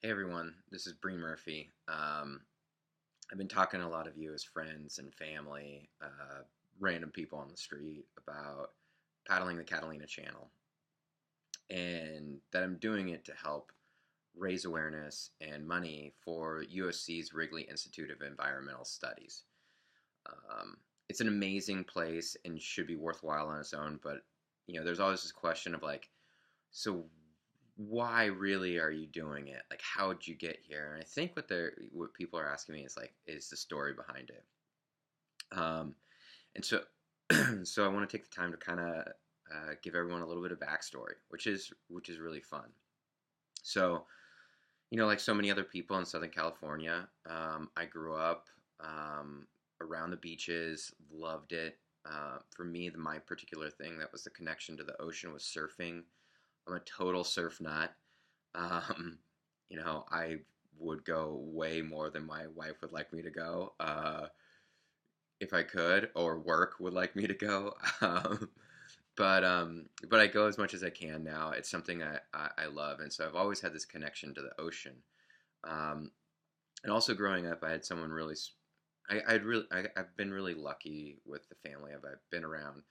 Hey everyone, this is Bree Murphy. I've been talking to a lot of you as friends and family, random people on the street about paddling the Catalina Channel, and that I'm doing it to help raise awareness and money for USC's Wrigley Institute of Environmental Studies. Um, it's an amazing place and should be worthwhile on its own, but there's always this question of like, so why really are you doing it? Like, how'd you get here? And I think what people are asking me is like, is the story behind it? And so, so I want to take the time to kind of give everyone a little bit of backstory, which is really fun. So, like so many other people in Southern California, I grew up around the beaches, loved it. For me, my particular thing that was the connection to the ocean was surfing. I'm a total surf nut. Um, I would go way more than my wife would like me to go, if I could, or work would like me to go. But I go as much as I can now. It's something I love, and so I've always had this connection to the ocean. Um, and also growing up, I had someone really. I've been really lucky with the family I've been around.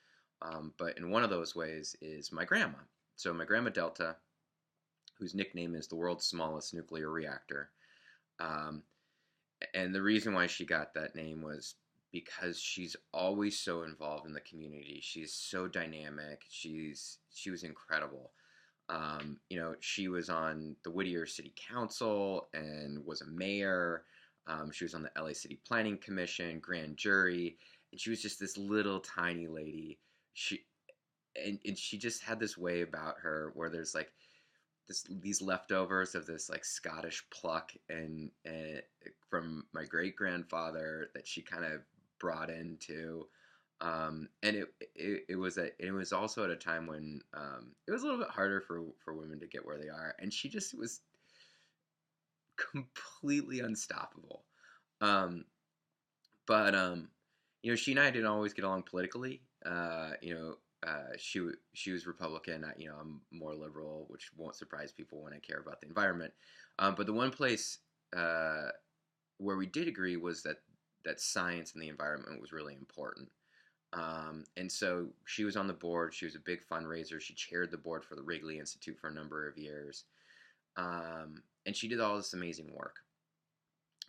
But in one of those ways is my grandma. So my grandma Delta, whose nickname is the world's smallest nuclear reactor. Um, and the reason why she got that name was because she's always so involved in the community. She's so dynamic. She was incredible. She was on the Whittier City Council and was a mayor. She was on the LA City Planning Commission, grand jury, and she was just this little tiny lady. She and she just had this way about her where there's like these leftovers of this like Scottish pluck and from my great grandfather that she kind of brought into. And it was also at a time when it was a little bit harder for women to get where they are, and she just was completely unstoppable. Um, but she and I didn't always get along politically. She was Republican. I'm more liberal, which won't surprise people when I care about the environment. But the one place where we did agree was that science and the environment was really important. And so she was on the board. She was a big fundraiser. She chaired the board for the Wrigley Institute for a number of years. And she did all this amazing work.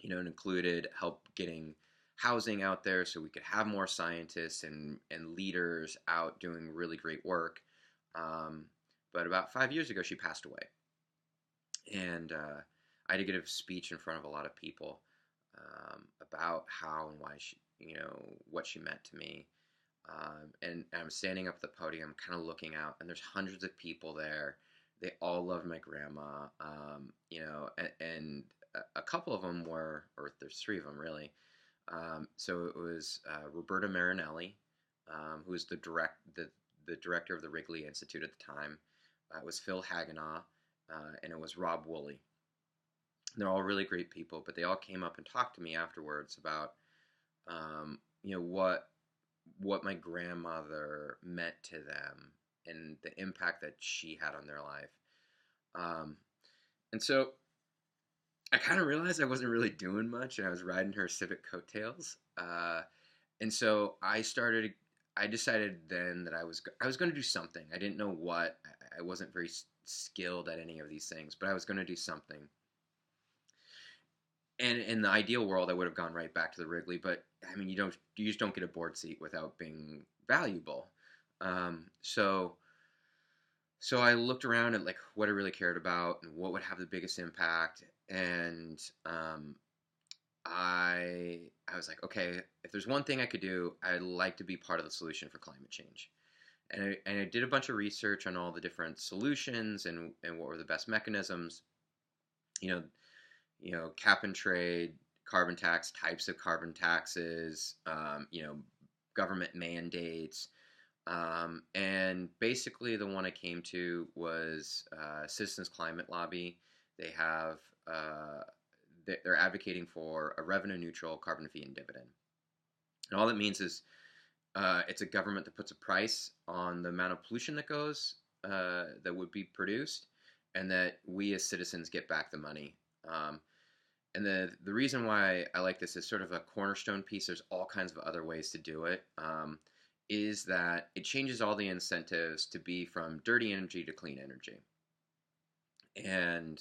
It included help getting housing out there so we could have more scientists and leaders out doing really great work. Um, but about 5 years ago, she passed away. And I had to give a speech in front of a lot of people about how and why what she meant to me. And I'm standing up at the podium, kind of looking out, and there's hundreds of people there. They all loved my grandma, and a couple of them were, or there's three of them really. So it was Roberta Marinelli, who was the director of the Wrigley Institute at the time. It was Phil Haganaw, and it was Rob Woolley. They're all really great people, but they all came up and talked to me afterwards about, what my grandmother meant to them and the impact that she had on their life. Um, and so I kind of realized I wasn't really doing much, and I was riding her civic coattails. And so I decided then that I was going to do something. I didn't know what. I wasn't very skilled at any of these things, but I was going to do something. And in the ideal world, I would have gone right back to the Wrigley, but I mean, you just don't get a board seat without being valuable. Um, so so I looked around at like what I really cared about and what would have the biggest impact, and I was like, okay, if there's one thing I could do, I'd like to be part of the solution for climate change. And I did a bunch of research on all the different solutions and what were the best mechanisms. You know, cap and trade, carbon tax, types of carbon taxes, government mandates. And basically, the one I came to was Citizens Climate Lobby. They have they're advocating for a revenue neutral carbon fee and dividend. And all that means is it's a government that puts a price on the amount of pollution that would be produced, and that we as citizens get back the money And the reason why I like this is sort of a cornerstone piece. There's all kinds of other ways to do it. Is that it changes all the incentives to be from dirty energy to clean energy. And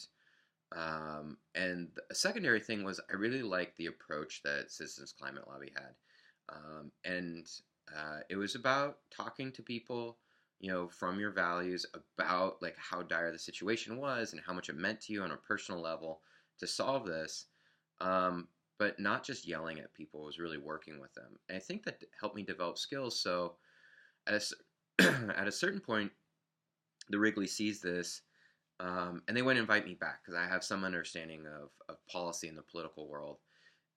a secondary thing was I really liked the approach that Citizens Climate Lobby had. And it was about talking to people, from your values about like how dire the situation was and how much it meant to you on a personal level to solve this. But not just yelling at people, it was really working with them. And I think that helped me develop skills. So at at a certain point, the Wrigley sees this, and they wouldn't invite me back because I have some understanding of policy in the political world,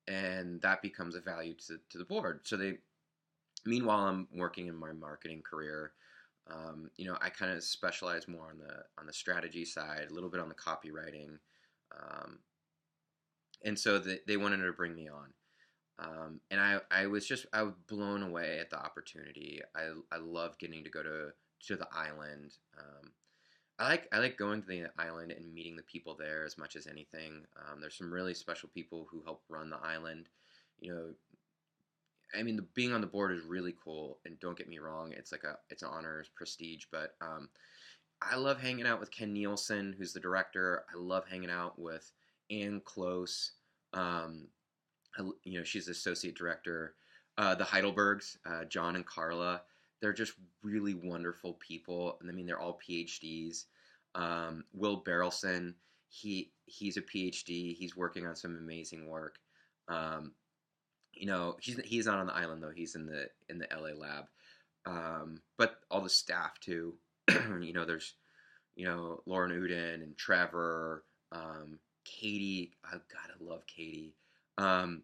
and that becomes a value to the board. So meanwhile, I'm working in my marketing career. I kind of specialize more on the strategy side, a little bit on the copywriting, and so they wanted to bring me on. And I was blown away at the opportunity. I love getting to go to the island. I like going to the island and meeting the people there as much as anything. There's some really special people who help run the island. You know, I mean, being on the board is really cool. And don't get me wrong, it's an honor, it's prestige. But I love hanging out with Ken Nielsen, who's the director. I love hanging out with Ann Close. Um, she's the associate director. The Heidelbergs, John and Carla, they're just really wonderful people. And I mean, they're all PhDs. Will Barrelson, he's a PhD. He's working on some amazing work. He's not on the island though. He's in the LA lab. But all the staff too. There's Lauren Uden and Trevor, Katie. Oh God, I love Katie. Amber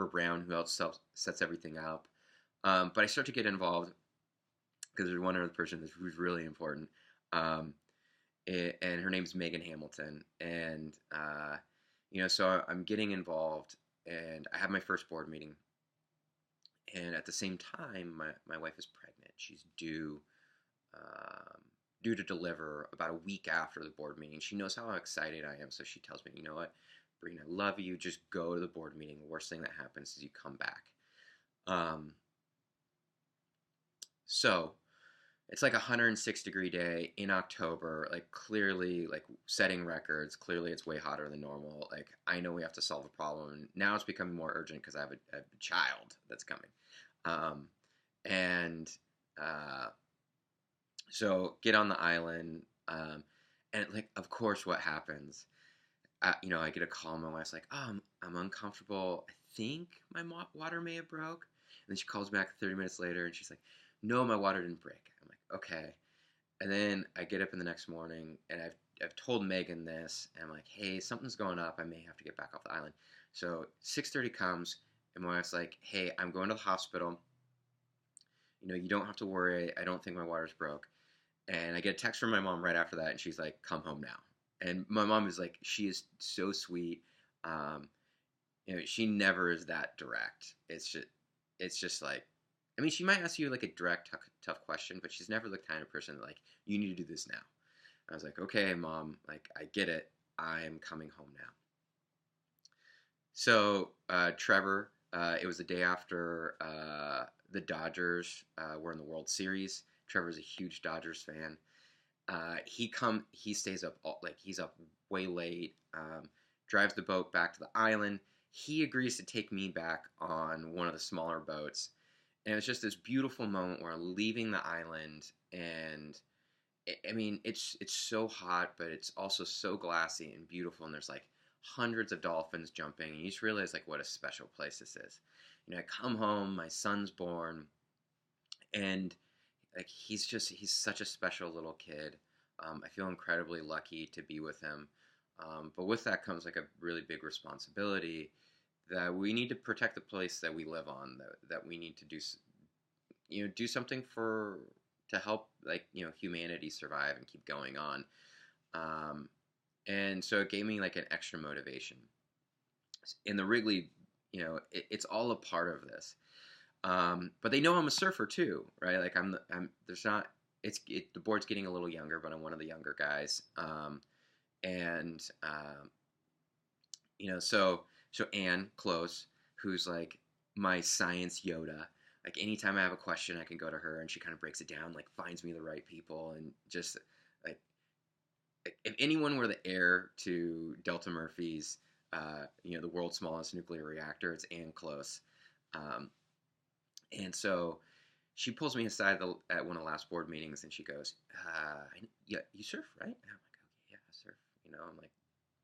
Brown, who else sets everything up. But I start to get involved because there's one other person who's really important. And her name's Megan Hamilton. And, so I'm getting involved, and I have my first board meeting. And at the same time, my wife is pregnant. She's due to deliver about a week after the board meeting. She knows how excited I am, so she tells me, you know what, Breen, I love you. Just go to the board meeting. The worst thing that happens is you come back. So it's like a 106-degree day in October, like clearly like setting records. Clearly it's way hotter than normal. Like I know we have to solve a problem. Now it's becoming more urgent because I have a child that's coming. So get on the island. And like, of course, what happens? I get a call. My wife's like, "Oh, I'm uncomfortable. I think my water may have broke." And then she calls back 30 minutes later, and she's like, "No, my water didn't break." I'm like, "Okay." And then I get up in the next morning, and I've told Megan this, and I'm like, "Hey, something's going up. I may have to get back off the island." So 6:30 comes, and my wife's like, "Hey, I'm going to the hospital. You don't have to worry. I don't think my water's broke." And I get a text from my mom right after that, and she's like, "Come home now." And my mom is like, she is so sweet. She never is that direct. It's just like, I mean, she might ask you like a direct, tough question, but she's never the kind of person that like, you need to do this now. And I was like, okay, Mom, like, I get it. I'm coming home now. So, Trevor, it was the day after the Dodgers were in the World Series. Trevor's a huge Dodgers fan. He stays up he's up way late, drives the boat back to the island. He agrees to take me back on one of the smaller boats. And it's just this beautiful moment where I'm leaving the island, and I mean, it's so hot, but it's also so glassy and beautiful. And there's like hundreds of dolphins jumping, and you just realize like what a special place this is. I come home, my son's born, and like he's such a special little kid. I feel incredibly lucky to be with him, but with that comes like a really big responsibility that we need to protect the place that we live on. That we need to do something to help like humanity survive and keep going on. And so it gave me like an extra motivation. In the Wrigley, it's all a part of this. But they know I'm a surfer too, right? Like the board's getting a little younger, but I'm one of the younger guys. And so Anne Close, who's like my science Yoda. Like anytime I have a question, I can go to her, and she kind of breaks it down, like finds me the right people, and just like if anyone were the heir to Delta Murphy's, the world's smallest nuclear reactor, it's Anne Close. Um, and so she pulls me aside at one of the last board meetings, and she goes, "Yeah, you surf, right?" And I'm like, "Okay, yeah, I surf." I'm like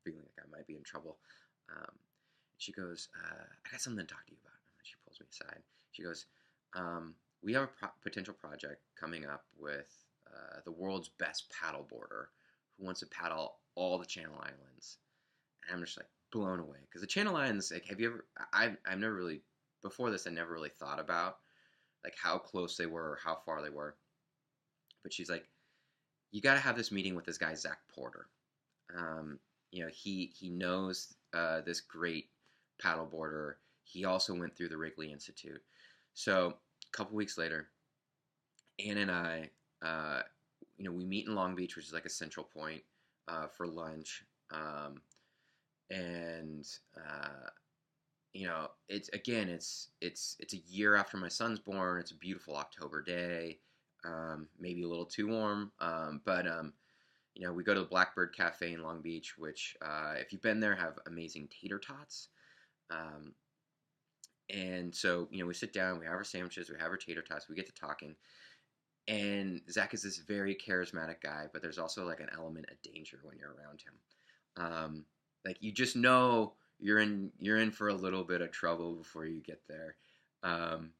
feeling like I might be in trouble. Um, she goes, "I got something to talk to you about." And she pulls me aside. She goes, "We have a potential project coming up with the world's best paddleboarder who wants to paddle all the Channel Islands." And I'm just like blown away because the Channel Islands, like, have you ever? I've never really before this. I never really thought about like how close they were or how far they were. But she's like, "You got to have this meeting with this guy Zach Porter. He knows this great paddleboarder. He also went through the Wrigley Institute." So a couple weeks later, Anne and I, we meet in Long Beach, which is like a central point for lunch. And it's a year after my son's born. It's a beautiful October day, maybe a little too warm, but we go to the Blackbird Cafe in Long Beach, which, if you've been there, have amazing tater tots. Um, and so, we sit down, we have our sandwiches, we have our tater tots, we get to talking. And Zach is this very charismatic guy, but there's also like an element of danger when you're around him. Like you just know you're in for a little bit of trouble before you get there. And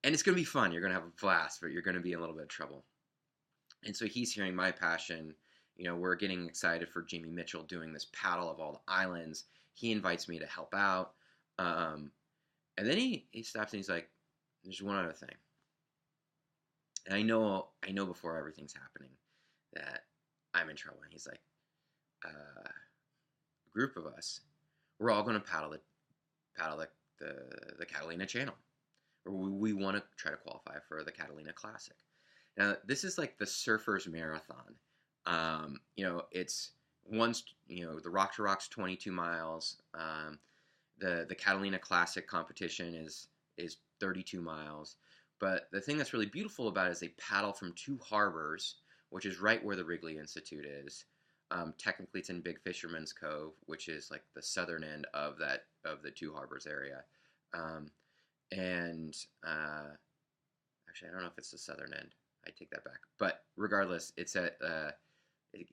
it's gonna be fun. You're gonna have a blast, but you're gonna be in a little bit of trouble. And so he's hearing my passion. We're getting excited for Jamie Mitchell doing this paddle of all the islands. He invites me to help out. And then he stops and he's like, "There's one other thing." And I know before everything's happening that I'm in trouble. And he's like, "A group of us, we're all going to paddle the Catalina Channel, or we want to try to qualify for the Catalina Classic." Now, this is like the surfers marathon. It's once the Rock to Rock's 22 miles. The Catalina Classic competition is 32 miles. But the thing that's really beautiful about it is they paddle from two harbors, which is right where the Wrigley Institute is. Technically, it's in Big Fisherman's Cove, which is like the southern end of the Two Harbors area. And actually, I don't know if it's the southern end. I take that back. But regardless, it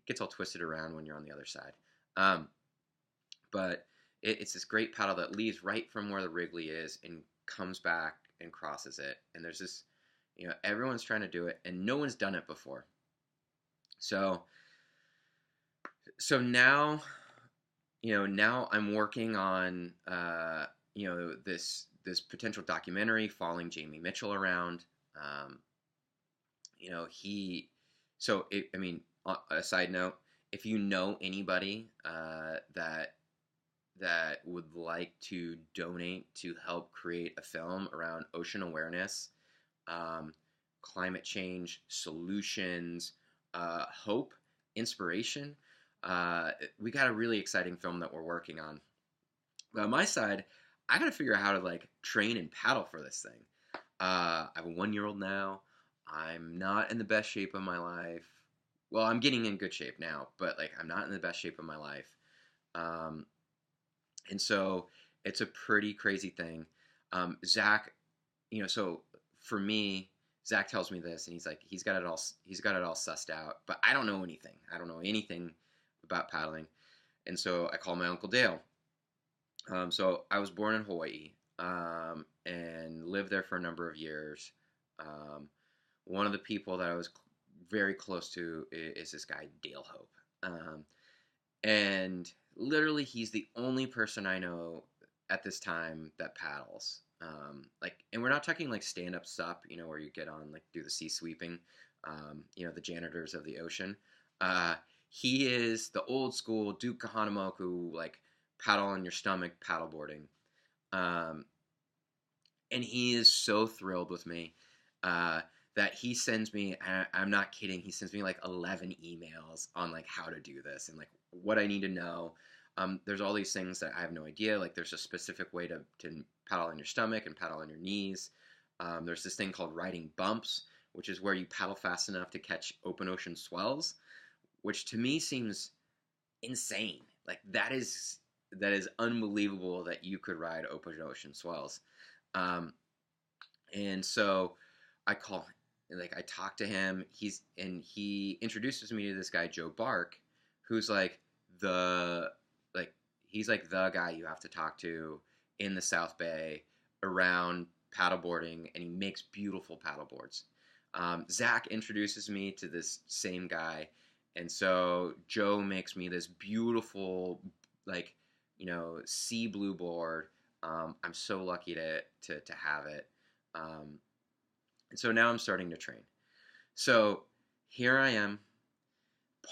gets all twisted around when you're on the other side. But it's this great paddle that leaves right from where the Wrigley is and comes back and crosses it. And there's this, everyone's trying to do it, and no one's done it before. So now, now I'm working on, this potential documentary following Jamie Mitchell around. A side note, if you know anybody that would like to donate to help create a film around ocean awareness, climate change, solutions, hope, inspiration, we got a really exciting film that we're working on. But on my side, I got to figure out how to like train and paddle for this thing. I have a 1-year-old now. I'm not in the best shape of my life. Well, I'm getting in good shape now, but like I'm not in the best shape of my life. And so it's a pretty crazy thing. Zach, so for me, Zach tells me this, and he's like, he's got it all sussed out, but I don't know anything. I don't know anything about paddling. And so I call my Uncle Dale. So I was born in Hawaii, and lived there for a number of years. One of the people that I was very close to is this guy, Dale Hope. And literally, he's the only person I know at this time that paddles. And we're not talking like stand-up sup, where you get on, like, do the sea sweeping, the janitors of the ocean. He is the old school Duke Kahanamoku, like, paddle on your stomach paddleboarding. And he is so thrilled with me. that he sends me. I'm not kidding. He sends me like 11 emails on like how to do this and like what I need to know. There's all these things that I have no idea. Like there's a specific way to paddle on your stomach and paddle on your knees. There's this thing called riding bumps, which is where you paddle fast enough to catch open ocean swells, which to me seems insane. Like that is unbelievable that you could ride open ocean swells. Um, and so I call, like I talk to him. He introduces me to this guy Joe Bark, who's the like he's like the guy you have to talk to in the South Bay around paddleboarding, and he makes beautiful paddleboards. Zach introduces me to this same guy, and so Joe makes me this beautiful, like, sea blue board. I'm so lucky to have it. Um, and so now I'm starting to train. So here I am,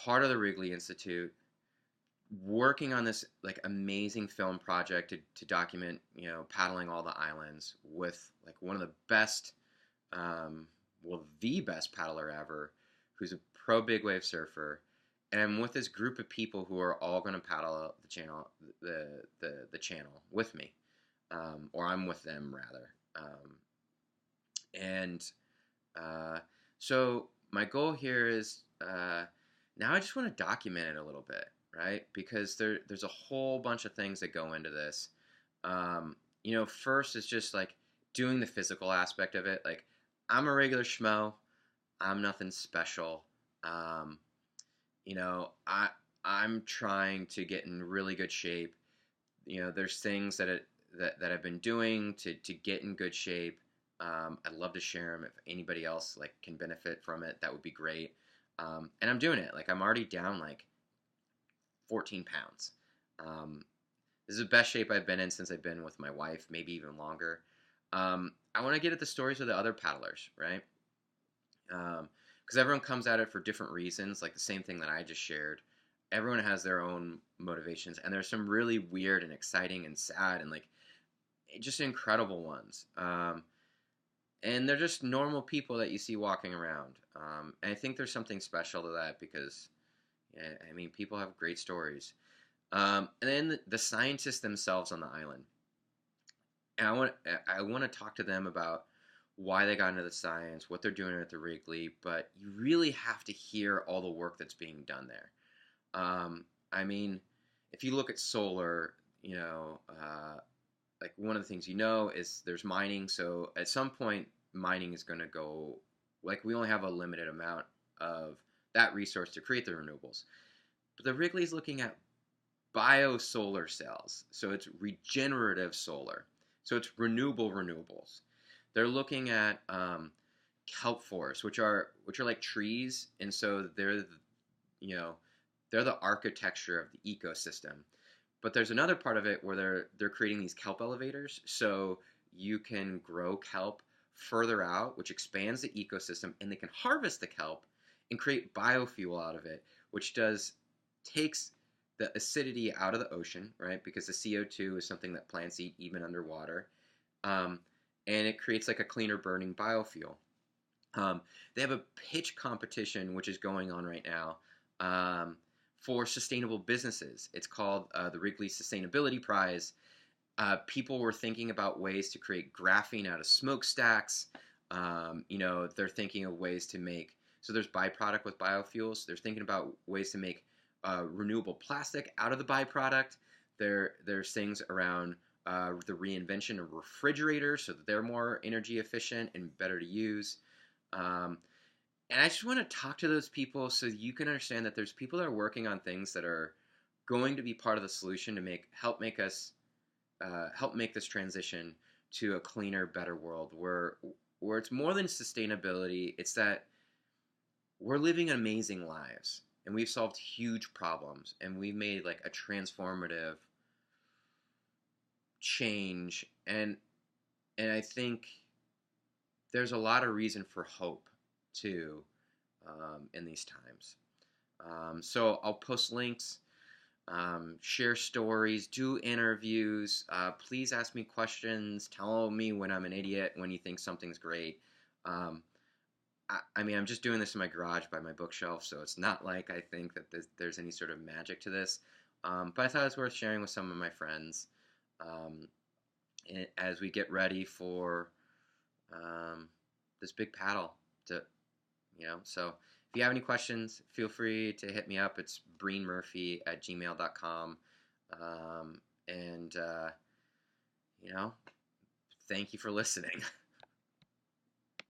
part of the Wrigley Institute, working on this like amazing film project to document, paddling all the islands with like one of the best, the best paddler ever, who's a pro big wave surfer, and I'm with this group of people who are all going to paddle the channel with me, or I'm with them rather, and so my goal here is now I just want to document it a little bit, right? Because there's a whole bunch of things that go into this. First is just like doing the physical aspect of it. Like I'm a regular schmo. I'm nothing special. Um, I'm trying to get in really good shape. There's things that I've been doing to get in good shape. I'd love to share them if anybody else like can benefit from it. That would be great. And I'm doing it. Like I'm already down like 14 pounds. Um, this is the best shape I've been in since I've been with my wife, maybe even longer. I want to get at the stories of the other paddlers, right? Because everyone comes at it for different reasons, like the same thing that I just shared. Everyone has their own motivations, and there's some really weird and exciting and sad and like just incredible ones. And they're just normal people that you see walking around. And I think there's something special to that because, yeah, I mean, people have great stories. And then the scientists themselves on the island. And I want to talk to them about why they got into the science, what they're doing at the Wrigley, but you really have to hear all the work that's being done there. I mean, if you look at solar, like one of the things is there's mining. So at some point, mining is going to go, like we only have a limited amount of that resource to create the renewables. But the Wrigley's looking at biosolar cells. So it's regenerative solar. So it's renewable renewables. They're looking at kelp forests, which are like trees, and so you know they're the architecture of the ecosystem. But there's another part of it where they're creating these kelp elevators, so you can grow kelp further out, which expands the ecosystem, and they can harvest the kelp and create biofuel out of it, which takes the acidity out of the ocean, right? Because the CO2 is something that plants eat even underwater, um, and it creates like a cleaner burning biofuel. They have a pitch competition which is going on right now for sustainable businesses. It's called the Wrigley Sustainability Prize. People were thinking about ways to create graphene out of smokestacks. They're thinking of ways to make, so there's byproduct with biofuels. They're thinking about ways to make renewable plastic out of the byproduct. There's things around the reinvention of refrigerators so that they're more energy efficient and better to use. And I just want to talk to those people so you can understand that there's people that are working on things that are going to be part of the solution to help make this transition to a cleaner, better world where it's more than sustainability. It's that we're living amazing lives and we've solved huge problems and we've made like a transformative change, and I think there's a lot of reason for hope too in these times. So I'll post links, share stories, do interviews. Please ask me questions. Tell me when I'm an idiot, when you think something's great. Um, I mean, I'm just doing this in my garage by my bookshelf, so it's not like I think that there's any sort of magic to this. But I thought it was worth sharing with some of my friends um, as we get ready for um, this big paddle to, So if you have any questions, feel free to hit me up. It's breenmurphy@gmail.com. And, thank you for listening.